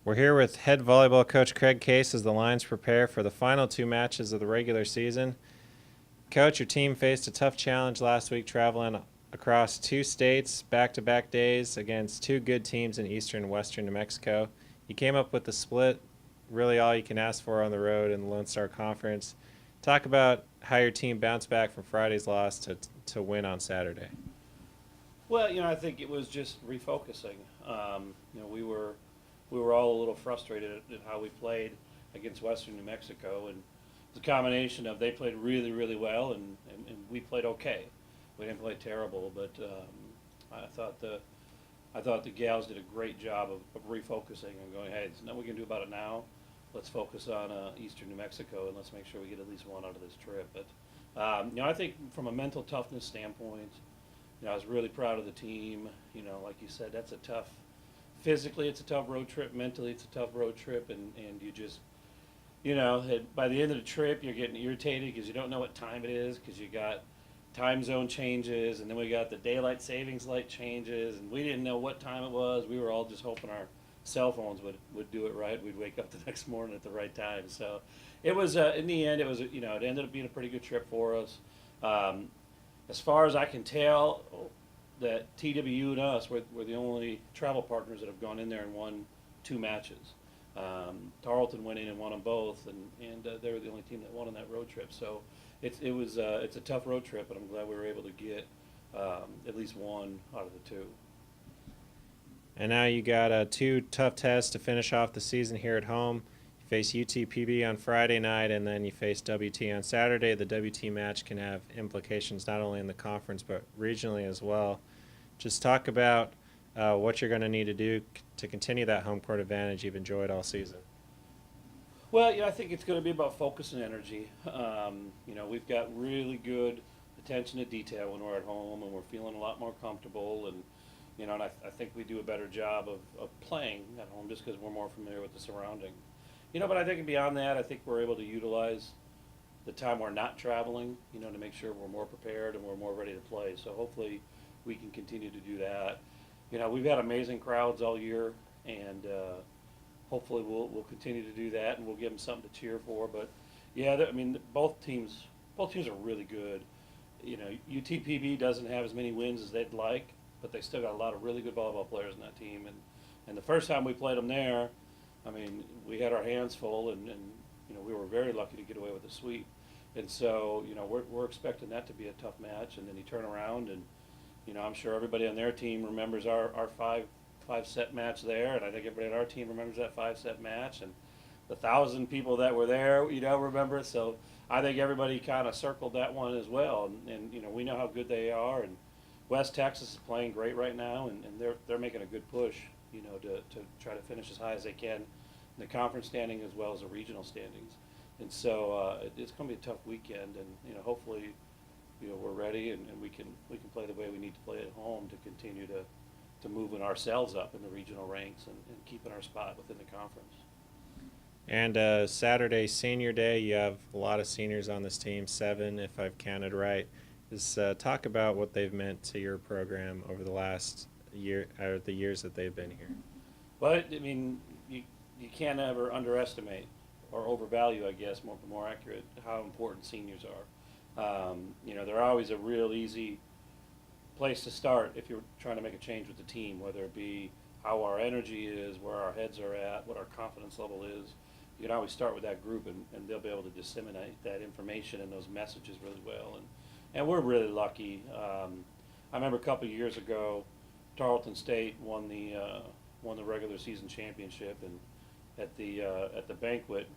We're here with head volleyball coach Craig Case as the Lions prepare for the final two matches of the regular season. Coach, your team faced a tough challenge last week traveling across two states back-to-back days against two good teams in eastern and western New Mexico. You came up with the split, really all you can ask for on the road in the Lone Star Conference. Talk about how your team bounced back from Friday's loss to win on Saturday. Well, I think it was just refocusing. We were all a little frustrated at how we played against Western New Mexico, and it's a combination of they played really, really well, and we played okay. We didn't play terrible, but I thought the gals did a great job of refocusing and going, hey, there's nothing we can do about it now. Let's focus on Eastern New Mexico, and let's make sure we get at least one out of this trip. But I think from a mental toughness standpoint, I was really proud of the team. Like you said, that's a tough. Physically, it's a tough road trip. Mentally, it's a tough road trip, and you just, by the end of the trip, you're getting irritated because you don't know what time it is because you got time zone changes, and then we got the daylight savings light changes, and we didn't know what time it was. We were all just hoping our cell phones would do it right. We'd wake up the next morning at the right time. So it was, in the end, it ended up being a pretty good trip for us. As far as I can tell, that TWU and us were the only travel partners that have gone in there and won two matches. Tarleton went in and won them both, and they were the only team that won on that road trip. So it's a tough road trip, but I'm glad we were able to get at least one out of the two. And now you got two tough tests to finish off the season here at home. You face UTPB on Friday night, and then you face WT on Saturday. The WT match can have implications not only in the conference but regionally as well. Just talk about what you're going to need to do to continue that home court advantage you've enjoyed all season. Well, I think it's going to be about focus and energy. We've got really good attention to detail when we're at home, and we're feeling a lot more comfortable. And I think we do a better job of playing at home just because we're more familiar with the surrounding. But I think beyond that, I think we're able to utilize the time we're not traveling, to make sure we're more prepared and we're more ready to play. So hopefully we can continue to do that. We've had amazing crowds all year, and hopefully we'll continue to do that, and we'll give them something to cheer for. But both teams are really good. UTPB doesn't have as many wins as they'd like, but they still got a lot of really good volleyball players in that team. And the first time we played them there, we had our hands full, and we were very lucky to get away with a sweep. And so, we're expecting that to be a tough match. And then you turn around, and I'm sure everybody on their team remembers our five-set match there, and I think everybody on our team remembers that five-set match, and the 1,000 people that were there, remember it. So I think everybody kind of circled that one as well, and we know how good they are. And West Texas is playing great right now, and they're making a good push, to try to finish as high as they can in the conference standing as well as the regional standings. And so it's going to be a tough weekend, and hopefully, we're ready, and we can play the way we need to play at home to continue to moving ourselves up in the regional ranks and keeping our spot within the conference. And Saturday, senior day, you have a lot of seniors on this team, 7 if I've counted right. Just talk about what they've meant to your program over the last year, or the years that they've been here. But you can't ever underestimate or overvalue, I guess, more accurate, how important seniors are. They're always a real easy place to start if you're trying to make a change with the team, whether it be how our energy is, where our heads are at, what our confidence level is. You can always start with that group, and they'll be able to disseminate that information and those messages really well. And we're really lucky. I remember a couple of years ago, Tarleton State won the regular season championship, and at the banquet,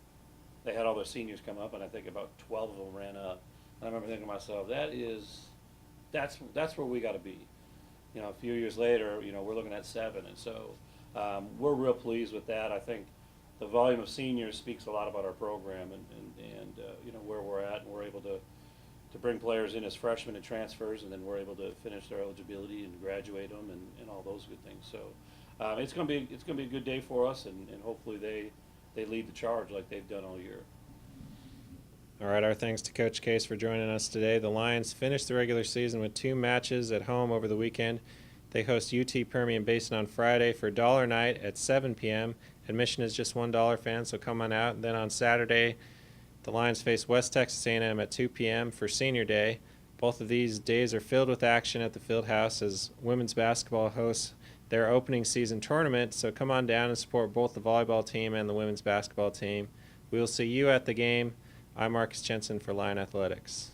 they had all their seniors come up, and I think about 12 of them ran up. And I remember thinking to myself, that's where we got to be. A few years later, we're looking at 7, and so we're real pleased with that. I think the volume of seniors speaks a lot about our program and where we're at, and we're able to bring players in as freshmen and transfers, and then we're able to finish their eligibility and graduate them and all those good things. So it's going to be a good day for us, and hopefully they lead the charge like they've done all year. All right, our thanks to Coach Case for joining us today. The Lions finished the regular season with 2 matches at home over the weekend. They host UT Permian Basin on Friday for Dollar Night at 7 p.m. Admission is just $1, fans, so come on out. And then on Saturday, the Lions face West Texas A&M at 2 p.m. for Senior Day. Both of these days are filled with action at the Fieldhouse as women's basketball hosts their opening season tournament, so come on down and support both the volleyball team and the women's basketball team. We will see you at the game. I'm Marcus Jensen for Lion Athletics.